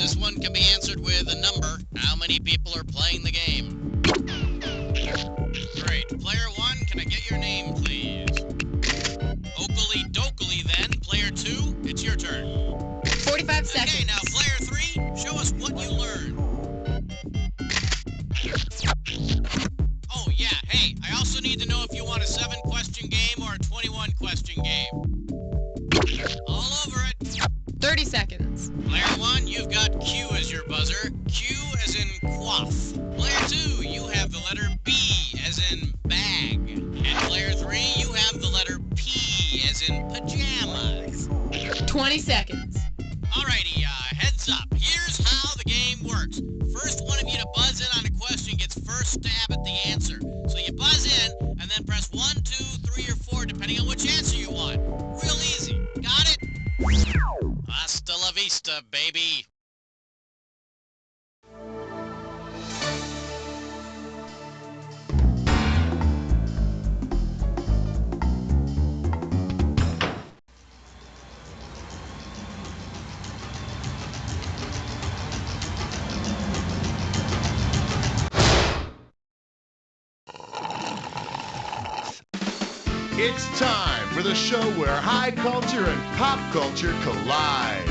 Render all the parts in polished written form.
This one can be answered with a number. How many people are playing the game? Great. Player 1, can I get your name, please? Oakley Dokley, then. Player 2, it's your turn. 45 seconds. Okay, now player 3, show us what you learned. Oh, yeah, hey, I also need to know if you want a 7-question game or a 21-question game. All over it. 30 seconds. Player 1, you've got Q as your buzzer. Q as in quaff. Player 2, you have the letter B as in bag. And player 3, you have the letter P as in pajamas. 20 seconds. Alrighty, heads up. Here's how the game works. First one of you to buzz in on a question gets first stab at the answer. So you buzz in, and then press 1, 2, 3, or 4, depending on which answer you want. Real easy. Got it? Hasta la vista, baby. It's time for the show where high culture and pop culture collide.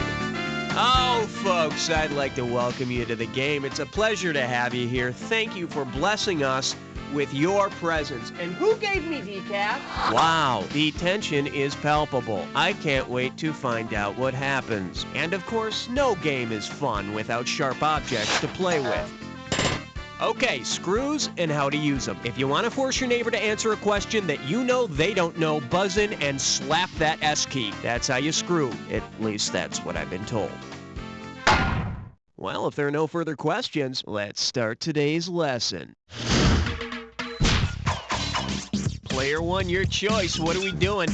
Oh, folks, I'd like to welcome you to the game. It's a pleasure to have you here. Thank you for blessing us with your presence. And who gave me decaf? Wow, the tension is palpable. I can't wait to find out what happens. And of course, no game is fun without sharp objects to play with. Okay, screws and how to use them. If you want to force your neighbor to answer a question that you know they don't know, buzz in and slap that S key. That's how you screw. At least that's what I've been told. Well, if there are no further questions, let's start today's lesson. Player 1, your choice. What are we doing?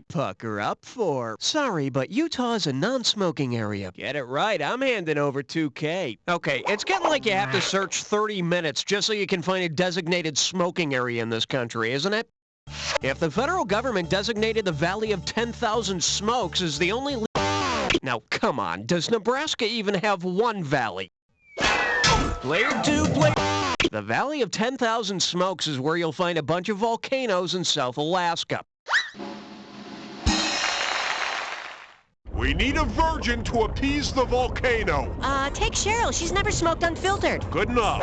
Pucker up for. Sorry, but Utah is a non-smoking area. Get it right, I'm handing over 2K. Okay, it's getting like you have to search 30 minutes just so you can find a designated smoking area in this country, isn't it? If the federal government designated the Valley of 10,000 Smokes as the only... Now, come on, does Nebraska even have one valley? Player 2, player... The Valley of 10,000 Smokes is where you'll find a bunch of volcanoes in South Alaska. We need a virgin to appease the volcano. Take Cheryl. She's never smoked unfiltered. Good enough.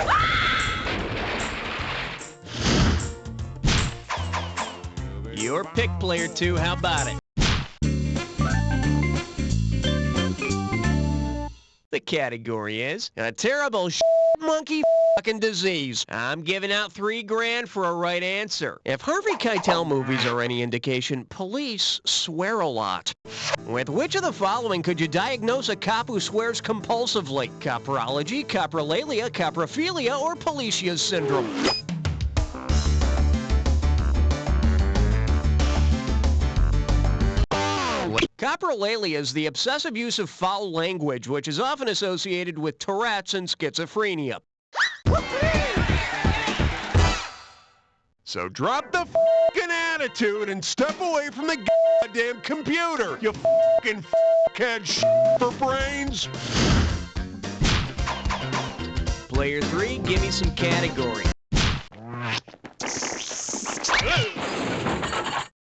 Your pick, player 2. How about it? The category is a terrible monkey fucking disease. I'm giving out $3 grand for a right answer. If Harvey Keitel movies are any indication, police swear a lot. With which of the following could you diagnose a cop who swears compulsively? Coprology, coprolalia, coprophilia, or Policia's syndrome? Coprolalia is the obsessive use of foul language, which is often associated with Tourette's and schizophrenia. So drop the fucking attitude and step away from the goddamn computer, you fucking fuckhead for brains. Player 3, give me some category.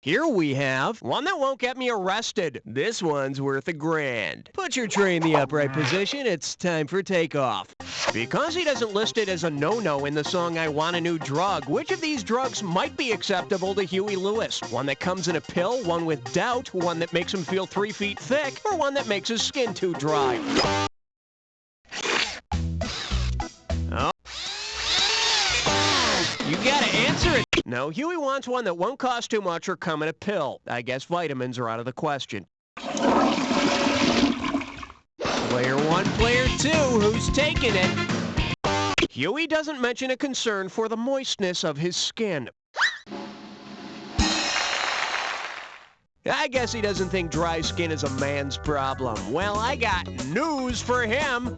Here we have one that won't get me arrested. This one's worth $1 grand. Put your tray in the upright position. It's time for takeoff. Because he doesn't list it as a no-no in the song I Want a New Drug, which of these drugs might be acceptable to Huey Lewis? One that comes in a pill, one with doubt, one that makes him feel 3 feet thick, or one that makes his skin too dry? Oh. You gotta answer it. No, Huey wants one that won't cost too much or come in a pill. I guess vitamins are out of the question. Player 1, player 2, who's taking it? Huey doesn't mention a concern for the moistness of his skin. I guess he doesn't think dry skin is a man's problem. Well, I got news for him.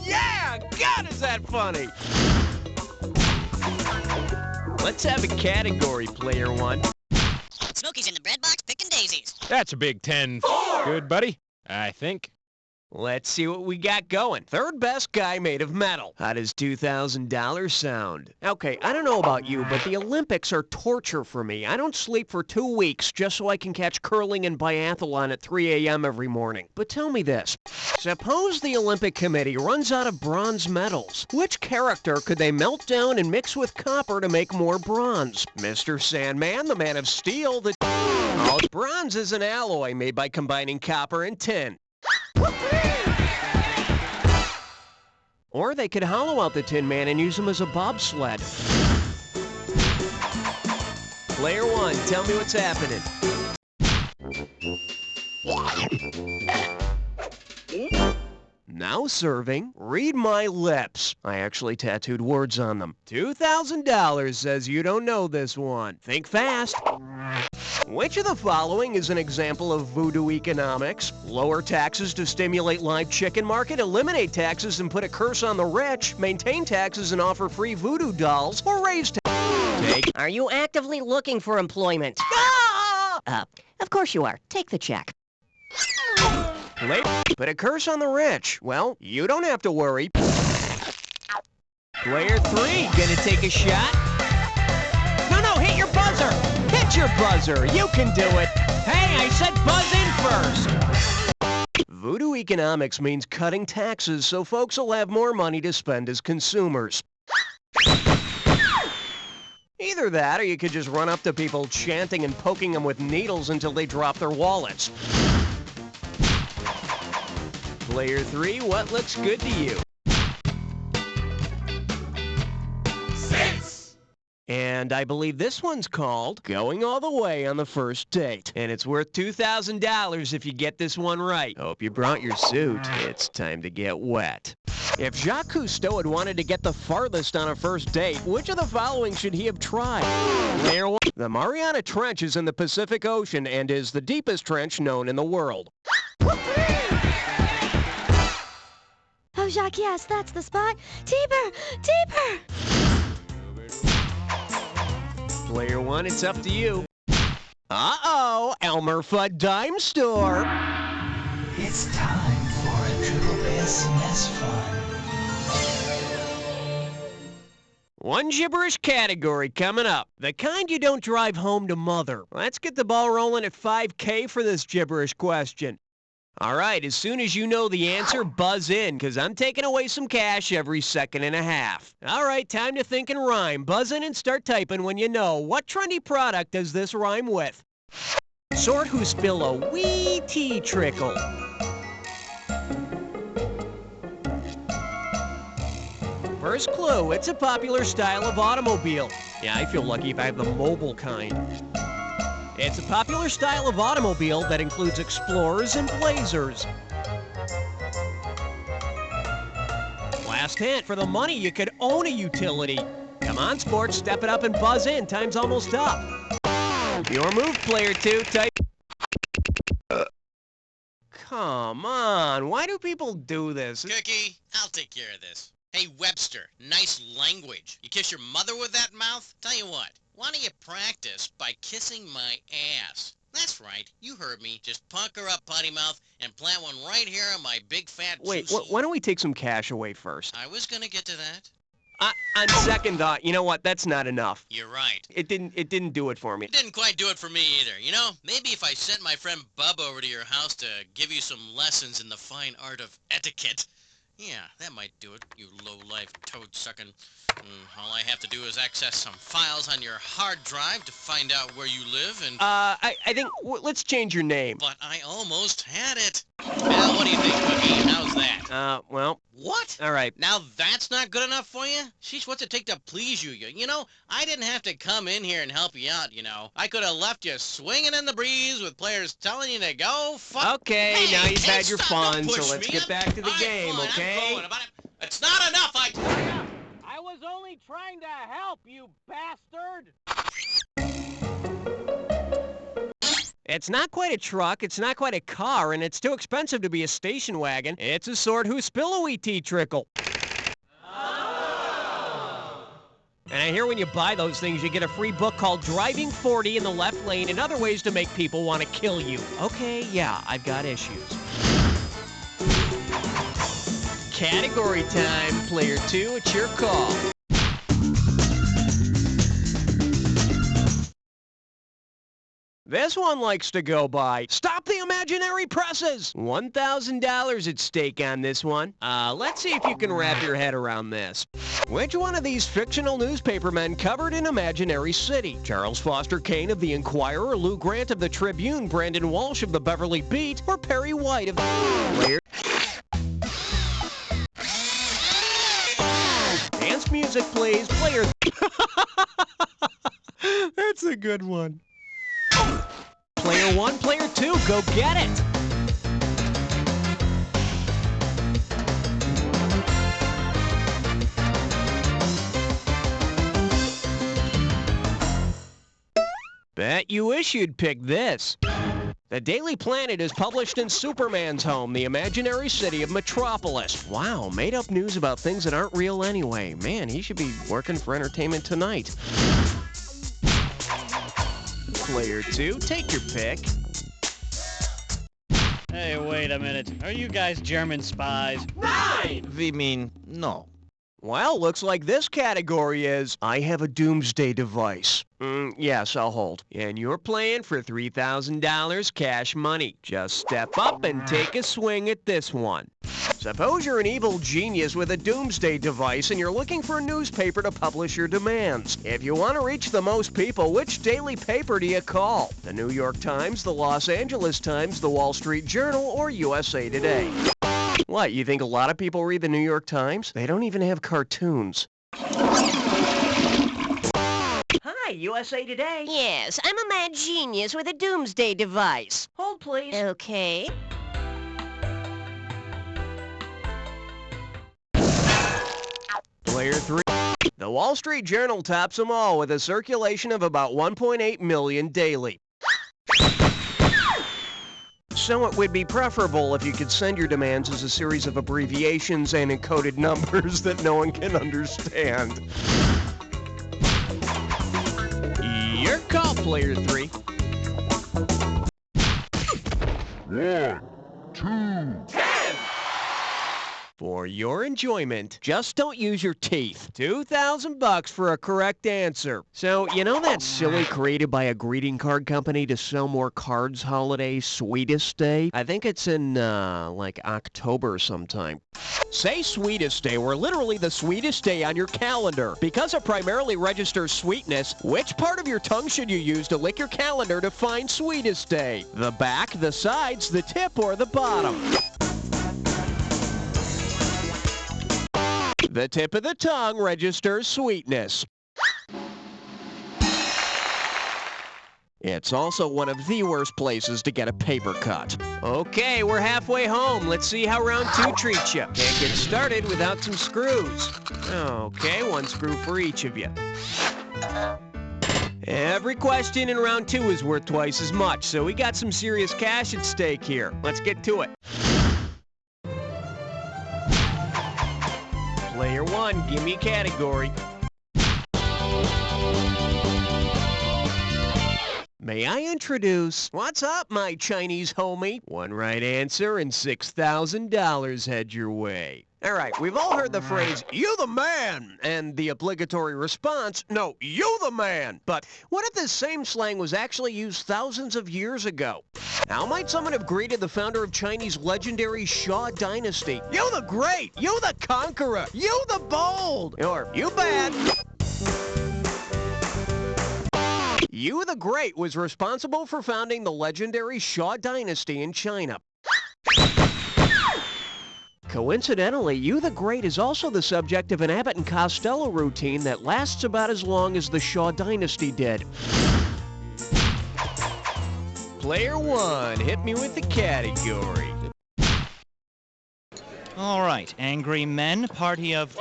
Yeah! God, is that funny! Let's have a category, player 1. Smokey's in the bread box picking daisies. parentheses. That's a big 10. Good, buddy. I think. Let's see what we got going. Third best guy made of metal. How does $2,000 sound? Okay, I don't know about you, but the Olympics are torture for me. I don't sleep for 2 weeks just so I can catch curling and biathlon at 3 a.m. every morning. But tell me this. Suppose the Olympic Committee runs out of bronze medals. Which character could they melt down and mix with copper to make more bronze? Mr. Sandman, the Man of Steel, the... Oh, bronze is an alloy made by combining copper and tin. Or they could hollow out the Tin Man and use him as a bobsled. Player one, tell me what's happening. Now serving, read my lips. I actually tattooed words on them. $2,000 says you don't know this one. Think fast. Which of the following is an example of Voodoo Economics? Lower taxes to stimulate live chicken market, eliminate taxes and put a curse on the rich, maintain taxes and offer free voodoo dolls, or raise taxes? Are you actively looking for employment? Ah! Of course you are. Take the check. Put a curse on the rich. Well, you don't have to worry. Player three, gonna take a shot? No, hit your buzzer! Hit your buzzer! You can do it! Hey, I said buzz in first! Voodoo Economics means cutting taxes so folks will have more money to spend as consumers. Either that, or you could just run up to people chanting and poking them with needles until they drop their wallets. Player three, what looks good to you? 6. And I believe this one's called Going All the Way on the First Date. And it's worth $2,000 if you get this one right. Hope you brought your suit. It's time to get wet. If Jacques Cousteau had wanted to get the farthest on a first date, which of the following should he have tried? Player one. The Mariana Trench is in the Pacific Ocean and is the deepest trench known in the world. Oh, Jacques, yes, that's the spot. Deeper! Deeper! Player one, it's up to you. Uh-oh, Elmer Fudd Dime Store. It's time for a triple SMS fun. One gibberish category coming up. The kind you don't drive home to mother. Let's get the ball rolling at 5K for this gibberish question. All right, as soon as you know the answer, buzz in, because I'm taking away some cash every second and a half. All right, time to think and rhyme. Buzz in and start typing when you know. What trendy product does this rhyme with? Sort who spill a wee tea trickle. First clue, it's a popular style of automobile. Yeah, I feel lucky if I have the mobile kind. It's a popular style of automobile that includes Explorers and Blazers. Last hint, for the money you could own a utility. Come on, sports, step it up and buzz in. Time's almost up. Your move, player two. Type. Come on, why do people do this? Cookie, I'll take care of this. Hey, Webster, nice language. You kiss your mother with that mouth? Tell you what, why don't you practice by kissing my ass? That's right, you heard me. Just punk her up, potty mouth, and plant one right here on my big fat Wait, juicy... why don't we take some cash away first? I was gonna get to that. On second thought, you know what? That's not enough. You're right. It didn't do it for me. It didn't quite do it for me either. You know, maybe if I sent my friend Bub over to your house to give you some lessons in the fine art of etiquette. Yeah, that might do it, you low-life toad-sucking. All I have to do is access some files on your hard drive to find out where you live and... I think, let's change your name. But I almost had it. Now, what do you think, Cookie? How's that? Well... What? All right. Now that's not good enough for you? Sheesh, what's it take to please you? You know, I didn't have to come in here and help you out, you know. I could have left you swinging in the breeze with players telling you to go fuck... Okay, hey, now you've had your stop, fun, don't push so let's me. get back to the I'm game, fine, okay? I'm going. It's not enough, I tell you. I was only trying to help, you bastard! It's not quite a truck, it's not quite a car, and it's too expensive to be a station wagon. It's a sort whose pillowy tea trickle. Oh. And I hear when you buy those things, you get a free book called Driving 40 in the Left Lane and Other Ways to Make People Want to Kill You. Okay, yeah, I've got issues. Category time. Player 2, it's your call. This one likes to go by, stop the imaginary presses! $1,000 at stake on this one. Let's see if you can wrap your head around this. Which one of these fictional newspapermen covered an imaginary city? Charles Foster Kane of the Enquirer, Lou Grant of the Tribune, Brandon Walsh of the Beverly Beat, or Perry White of the Player? Dance music, please. Player... That's a good one. Player 1, Player 2, go get it! Bet you wish you'd pick this. The Daily Planet is published in Superman's home, the imaginary city of Metropolis. Wow, made-up news about things that aren't real anyway. Man, he should be working for Entertainment Tonight. Player 2, take your pick. Hey, wait a minute. Are you guys German spies? Right! We mean, no. Well, looks like this category is, I have a Doomsday Device. Yes, I'll hold. And you're playing for $3,000 cash money. Just step up and take a swing at this one. Suppose you're an evil genius with a Doomsday Device and you're looking for a newspaper to publish your demands. If you want to reach the most people, which daily paper do you call? The New York Times, the Los Angeles Times, the Wall Street Journal, or USA Today? What, you think a lot of people read the New York Times? They don't even have cartoons. Hi, USA Today. Yes, I'm a mad genius with a Doomsday Device. Hold, please. Okay. Player 3. The Wall Street Journal tops them all with a circulation of about 1.8 million daily. So it would be preferable if you could send your demands as a series of abbreviations and encoded numbers that no one can understand. Your call, Player 3. 1, 2, 10! For your enjoyment, just don't use your teeth. $2,000 for a correct answer. So, you know that silly created by a greeting card company to sell more cards holiday, Sweetest Day? I think it's in, like October sometime. Say Sweetest Day, or literally the sweetest day on your calendar. Because it primarily registers sweetness, which part of your tongue should you use to lick your calendar to find Sweetest Day? The back, the sides, the tip, or the bottom? The tip of the tongue registers sweetness. It's also one of the worst places to get a paper cut. Okay, we're halfway home. Let's see how round 2 treats you. Can't get started without some screws. Okay, 1 screw for each of you. Every question in round 2 is worth twice as much, so we got some serious cash at stake here. Let's get to it. Player 1, give me a category. May I introduce... What's up, my Chinese homie? 1 right answer and $6,000 head your way. All right, we've all heard the phrase, you the man, and the obligatory response, no, you the man. But what if this same slang was actually used thousands of years ago? How might someone have greeted the founder of Chinese legendary Shah Dynasty? You the great, you the conqueror, you the bold, or you bad. You the Great was responsible for founding the legendary Shah Dynasty in China. Coincidentally, You the Great is also the subject of an Abbott and Costello routine that lasts about as long as the Shah Dynasty did. Player 1, hit me with the category. All right, angry men, party of...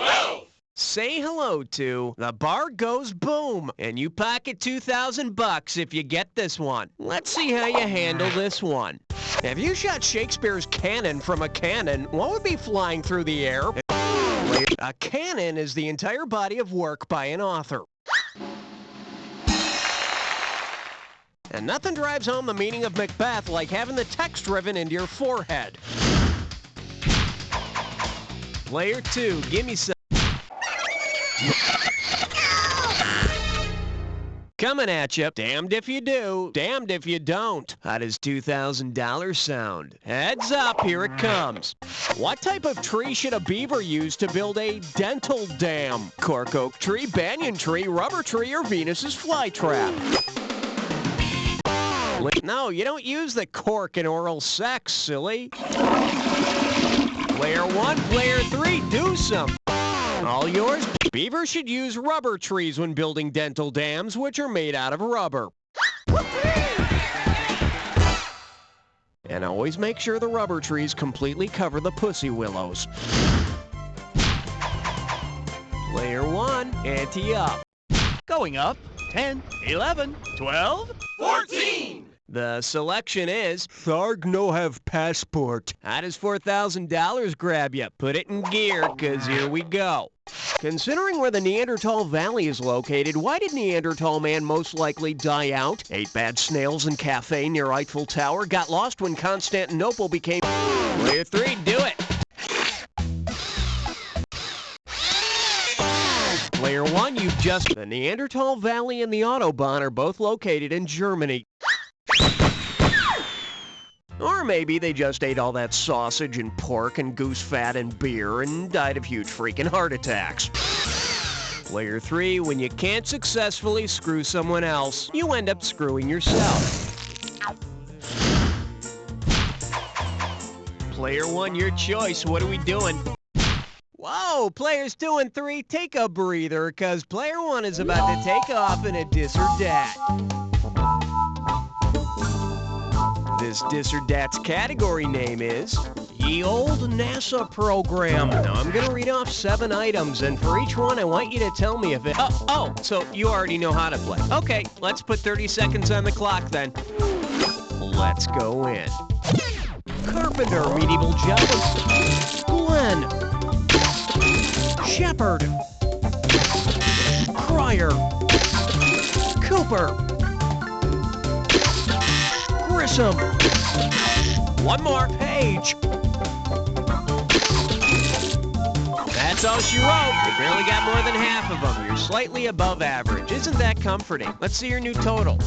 Say hello to The Bar Goes Boom, and you pocket $2,000 if you get this one. Let's see how you handle this one. If you shot Shakespeare's cannon from a cannon, what would be flying through the air? A canon is the entire body of work by an author. And nothing drives home the meaning of Macbeth like having the text driven into your forehead. Player 2, give me some. Coming at you. Damned if you do, damned if you don't. How does $2,000 sound? Heads up, here it comes. What type of tree should a beaver use to build a dental dam? Cork oak tree, banyan tree, rubber tree, or Venus's flytrap? No, you don't use the cork in oral sex, silly. Player 1, player 3, do some. All yours. Beavers should use rubber trees when building dental dams, which are made out of rubber. And always make sure the rubber trees completely cover the pussy willows. Player 1, ante up. Going up. 10, 11, 12, 14! The selection is Tharg no have passport. How does $4,000 grab you? Put it in gear, cause here we go. Considering where the Neanderthal Valley is located, why did Neanderthal man most likely die out? Ate bad snails in cafe near Eiffel Tower, got lost when Constantinople became... Player 3, do it! Player 1, you've just... The Neanderthal Valley and the Autobahn are both located in Germany. Or maybe they just ate all that sausage and pork and goose fat and beer and died of huge freaking heart attacks. Player 3, when you can't successfully screw someone else, you end up screwing yourself. Player 1, your choice. What are we doing? Whoa, players 2 and 3, take a breather, cause player 1 is about to take off in a dis or dat. This dis or dat's category name is Ye Old NASA Program. Now I'm gonna read off 7 items, and for each one I want you to tell me if it... So you already know how to play. Okay, let's put 30 seconds on the clock then. Let's go in. Carpenter, medieval job. Glenn. Shepherd. Crier. Cooper. Grissom. One more page. That's all she wrote. You barely got more than half of them. You're slightly above average. Isn't that comforting? Let's see your new total.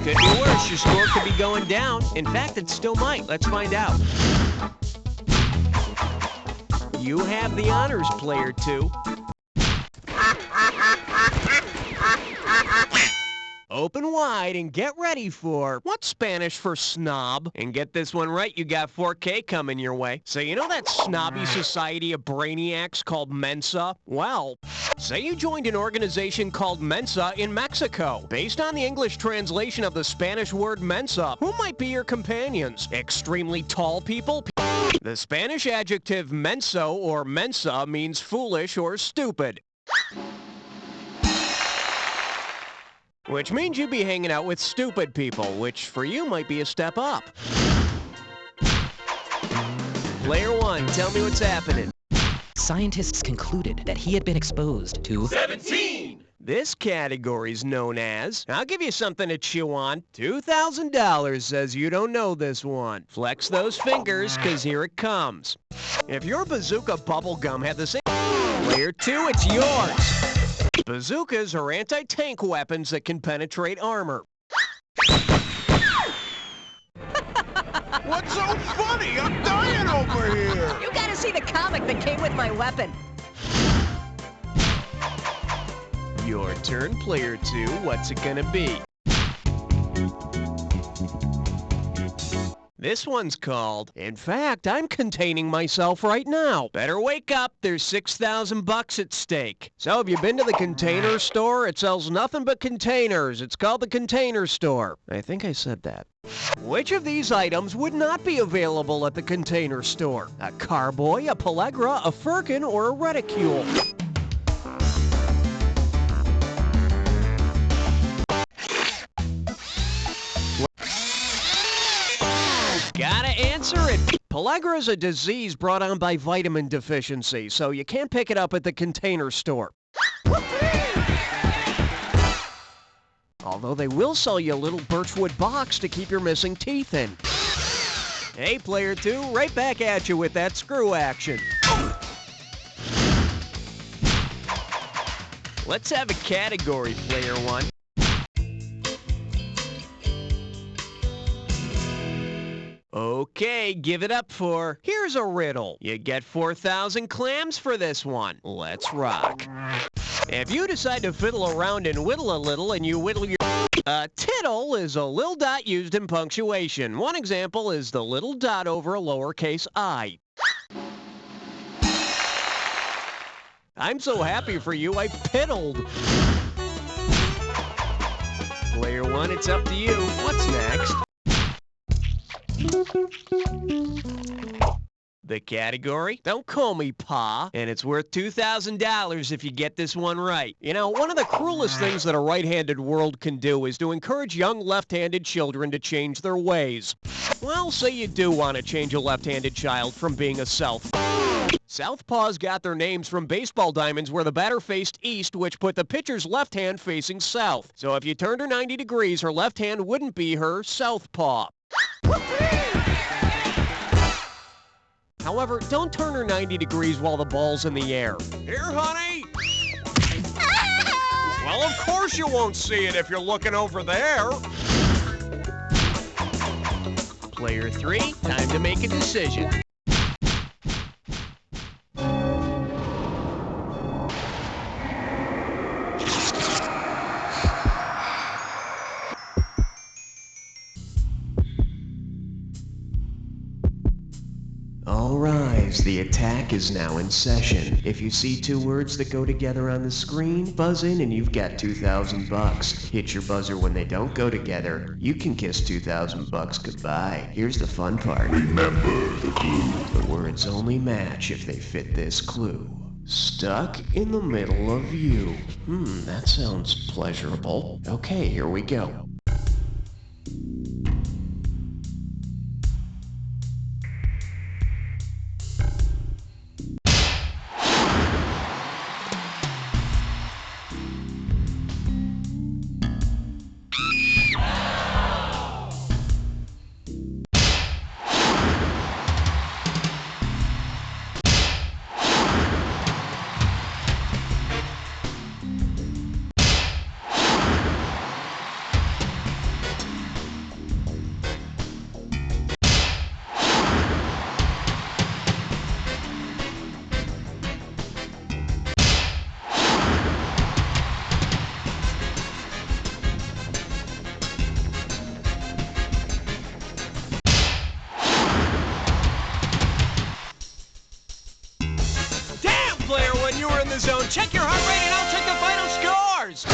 Could be worse. Your score could be going down. In fact, it still might. Let's find out. You have the honors, player 2. Open wide and get ready for... What's Spanish for snob? And get this one right, you got 4K coming your way. So you know that snobby society of brainiacs called Mensa? Well, say you joined an organization called Mensa in Mexico. Based on the English translation of the Spanish word Mensa, who might be your companions? Extremely tall people? The Spanish adjective menso or mensa means foolish or stupid. Which means you'd be hanging out with stupid people, which for you might be a step up. Player 1, tell me what's happening. Scientists concluded that he had been exposed to 17! This category's known as, I'll give you something to chew on, $2,000 says you don't know this one. Flex those fingers, cause here it comes. If your Bazooka bubblegum had the same... Player 2, it's yours. Bazookas are anti-tank weapons that can penetrate armor. What's so funny? I'm dying over here! You gotta see the comic that came with my weapon. Your turn, player 2. What's it gonna be? This one's called, in fact, I'm containing myself right now. Better wake up, there's $6,000 at stake. So have you been to the Container Store? It sells nothing but containers. It's called the Container Store. I think I said that. Which of these items would not be available at the Container Store? A carboy, a pellagra, a firkin, or a reticule? Gotta answer it. Pellagra is a disease brought on by vitamin deficiency, so you can't pick it up at the Container Store. Although they will sell you a little birchwood box to keep your missing teeth in. Hey, player 2, right back at you with that screw action. Let's have a category, player 1. Okay, give it up for, here's a riddle. You get 4,000 clams for this one. Let's rock. If you decide to fiddle around and whittle a little and you whittle your... tittle is a little dot used in punctuation. One example is the little dot over a lowercase I. I'm so happy for you, I piddled. Player 1, it's up to you. What's next? The category? Don't call me Pa. And it's worth $2,000 if you get this one right. You know, one of the cruelest things that a right-handed world can do is to encourage young left-handed children to change their ways. Well, say you do want to change a left-handed child from being a Southpaw. Southpaws got their names from baseball diamonds where the batter faced east, which put the pitcher's left hand facing south. So if you turned her 90 degrees, her left hand wouldn't be her Southpaw. However, don't turn her 90 degrees while the ball's in the air. Here, honey! Well, of course you won't see it if you're looking over there. Player 3, time to make a decision. All rise, the attack is now in session. If you see two words that go together on the screen, buzz in and you've got $2,000. Hit your buzzer when they don't go together. You can kiss $2,000 goodbye. Here's the fun part. Remember the clue. The words only match if they fit this clue. Stuck in the middle of you. That sounds pleasurable. Okay, here we go. You were in the zone. Check your heart rate and I'll check the final scores!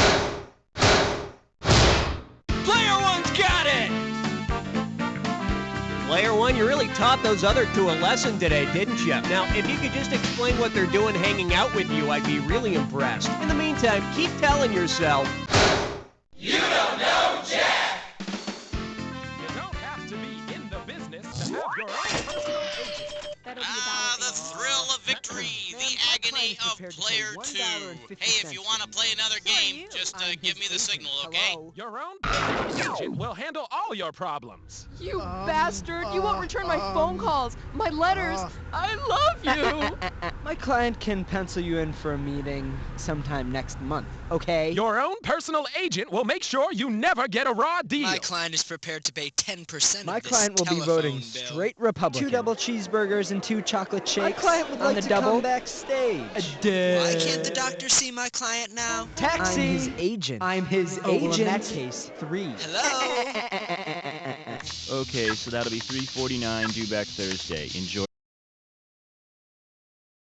Player 1's got it! Player 1, you really taught those other two a lesson today, didn't you? Now, if you could just explain what they're doing hanging out with you, I'd be really impressed. In the meantime, keep telling yourself... You don't know Jack! You don't have to be in the business to have your own personal agent. The thrill of victory, the agony of player 2. Hey, if you want to play another game, just give me the signal, okay? Your own personal agent will handle all your problems. You bastard! You won't return my phone calls, my letters. I love you! My client can pencil you in for a meeting sometime next month, okay? Your own personal agent will make sure you never get a raw deal. My client is prepared to pay 10% My of this client will be voting straight Republican. 2 double cheeseburgers and 2 chocolate shakes. My client would like to come backstage. Why can't the doctor see my client now? Taxi! I'm his agent. I'm his agent. Well, in that case, 3. Hello? Okay, so that'll be $349 due back Thursday. Enjoy.